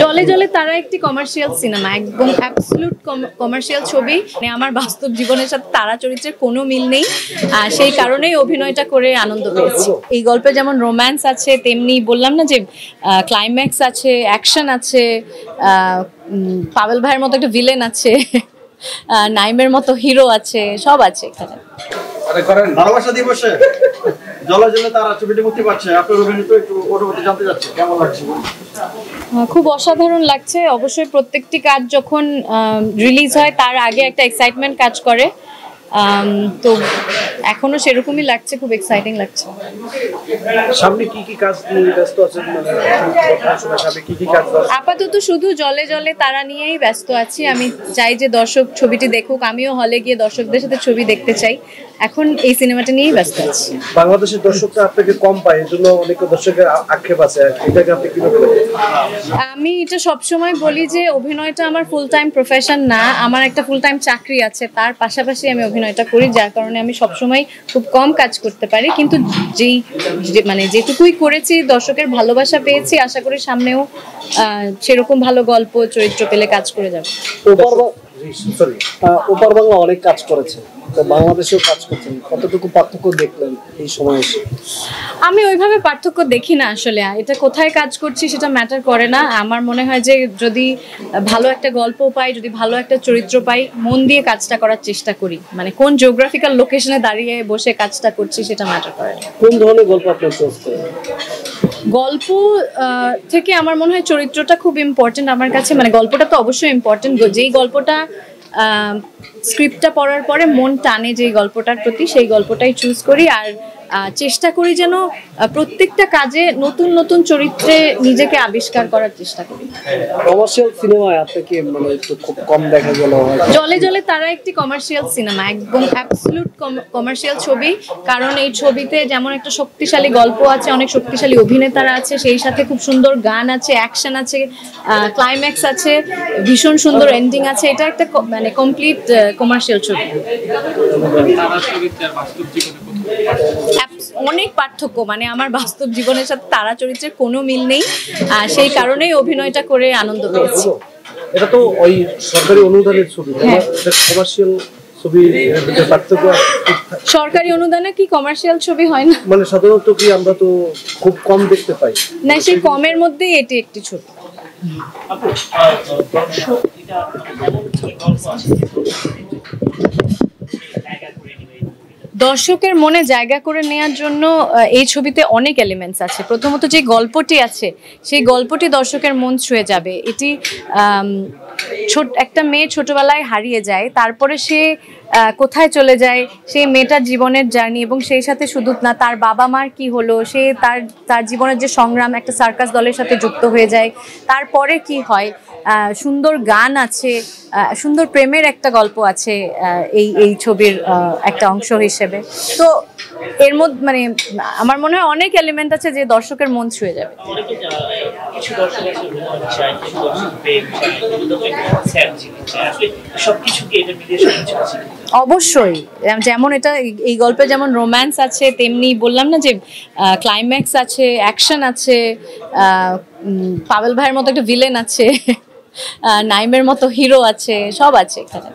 জলে জলে তারা একটি কমার্শিয়াল সিনেমা, একদম অ্যাবসলিউট কমার্শিয়াল ছবি। মানে আমার বাস্তব জীবনের সাথে তারা চরিত্রের কোনো মিল নেই, সেই কারণেই অভিনয়টা করে আনন্দ পেয়েছি। এই গল্পে যেমন রোম্যান্স আছে, তেমনি বললাম না যে ক্লাইম্যাক্স আছে, অ্যাকশন আছে, পাভেল ভাইয়ের মতো একটা ভিলেন আছে, নাইমের মতো হিরো আছে, সব আছে এখানে। ভালোবাসা দিবসে জলে জলে তারা ছবিটি মুক্তি পাচ্ছে, আপনার অভিনীত একটু পরবর্তী জানতে চাচ্ছি কেমন লাগছে? খুব অসাধারণ লাগছে। অবশ্যই প্রত্যেকটি কাজ যখন রিলিজ হয় তার আগে একটা এক্সাইটমেন্ট কাজ করে, তো এখনো সেরকমই লাগছে, খুব এক্সাইটিং লাগছে। সামনে কি কি কাজ নিয়ে ব্যস্ত আছেন? সামনে কি কি কাজ? আপাতত শুধু জলে জলে তারা নিয়েই ব্যস্ত আছি। আমি চাই যে দর্শক ছবিটি দেখুক, আমিও হলে গিয়ে দর্শকদের সাথে ছবি দেখতে চাই। এখন এই সিনেমাটা নিয়েই ব্যস্ত আছি। বাংলাদেশের দর্শকরা আপনাকে কম পায়, এজন্য অনেক দর্শকের আক্ষেপ আছে, এটাকে আপনি কিভাবে দেখেন? আমি এটা সবসময় বলি যে অভিনয়টা আমার ফুল টাইম প্রফেশন না, আমার একটা ফুল টাইম চাকরি আছে, তার পাশাপাশি আমি অভিনয়টা করি, যার কারণে আমি সবসময় খুব কম কাজ করতে পারি। কিন্তু যেটুকুই করেছি দর্শকের ভালোবাসা পেয়েছি, আশা করি সামনেও সেরকম ভালো গল্প চরিত্র পেলে কাজ করে যাবে। ওপার বাংলা অনেক কাজ করেছে, তো বাংলাদেশেও কাজ করছেন, কতটুকু পার্থক্য দেখলেন এই সময় এসে? আমি ওইভাবে পার্থক্য দেখি না আসলে। এটা কোথায় কাজ করছি সেটা ম্যাটার করে না। আমার মনে হয় যে যদি ভালো একটা গল্প পাই, যদি ভালো একটা চরিত্র পাই, মন দিয়ে কাজটা করার চেষ্টা করি। মানে কোন জিওগ্রাফিক্যাল লোকেশনে দাঁড়িয়ে বসে কাজটা করছি সেটা ম্যাটার করে না। কোন ধরনের গল্প আপনার চয়েস করেন? গল্প থেকে আমার মনে হয় চরিত্রটা খুব ইম্পর্টেন্ট আমার কাছে। মানে গল্পটা তো অবশ্যই ইম্পর্টেন্ট, যেই গল্পটা স্ক্রিপ্টটা পড়ার পরে মন টানে যেই গল্পটার প্রতি, সেই গল্পটাই চুজ করি। আর চেষ্টা করি যেন প্রত্যেকটা কাজে নতুন নতুন চরিত্রে নিজেকে আবিষ্কার করার চেষ্টা করি। কমার্শিয়াল সিনেমায় আপনাকে মানে একটু খুব কম দেখা গেল। জলে জলে তারা একটি কমার্শিয়াল সিনেমা, একদম অ্যাবসলিউট কমার্শিয়াল ছবি। কারণ এই ছবিতে যেমন একটা শক্তিশালী গল্প আছে, অনেক শক্তিশালী অভিনেতারা আছে, সেই সাথে খুব সুন্দর গান আছে, অ্যাকশন আছে, ক্লাইম্যাক্স আছে, ভীষণ সুন্দর এন্ডিং আছে। এটা একটা মানে কমপ্লিট কমার্শিয়াল ছবি। অনেক পার্থক্য, মানে আমার বাস্তব জীবনের সাথে তারা চরিত্রের কোনো মিল নেই, সেই কারণেই অভিনয়টা করে আনন্দ পেয়েছি। এটা তো ওই সরকারি অনুদানের ছবি, কমার্শিয়াল ছবি পার্থক্য। সরকারি অনুদানে কি কমার্শিয়াল ছবি হয় না? মানে সাধারণত কি আমরা তো খুব কম দেখতে পাই না, সেই কমের মধ্যেই এটি একটি ছবি। দর্শকের মনে জায়গা করে নেওয়ার জন্য এই ছবিতে অনেক এলিমেন্টস আছে। প্রথমত যে গল্পটি আছে, সেই গল্পটি দর্শকের মন ছুঁয়ে যাবে। এটি একটা মেয়ে ছোটবেলায় হারিয়ে যায়, তারপরে সে কোথায় চলে যায়, সেই মেয়েটার জীবনের জার্নি, এবং সেই সাথে শুধু না তার বাবা মার কি হলো, সে তার জীবনের যে সংগ্রাম, একটা সার্কাস দলের সাথে যুক্ত হয়ে যায়, তারপরে কি হয়। সুন্দর গান আছে, সুন্দর প্রেমের একটা গল্প আছে এই ছবির একটা অংশ হিসেবে। তো এর মধ্যে মানে আমার মনে হয় অনেক এলিমেন্ট আছে যে দর্শকের মন ছুঁয়ে যাবে। অবশ্যই, যেমন এটা এই গল্পে যেমন রোম্যান্স আছে, তেমনি বললাম না যে ক্লাইম্যাক্স আছে, অ্যাকশন আছে, পাভেল ভাইয়ের মতো একটা ভিলেন আছে, নাইমের মতো হিরো আছে, সব আছে এখানে।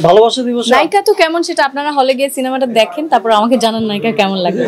ভালোবাসা দিবস নায়িকা তো কেমন সেটা আপনারা হলে গিয়ে সিনেমাটা দেখেন, তারপর আমাকে জানান নায়িকা কেমন লাগে।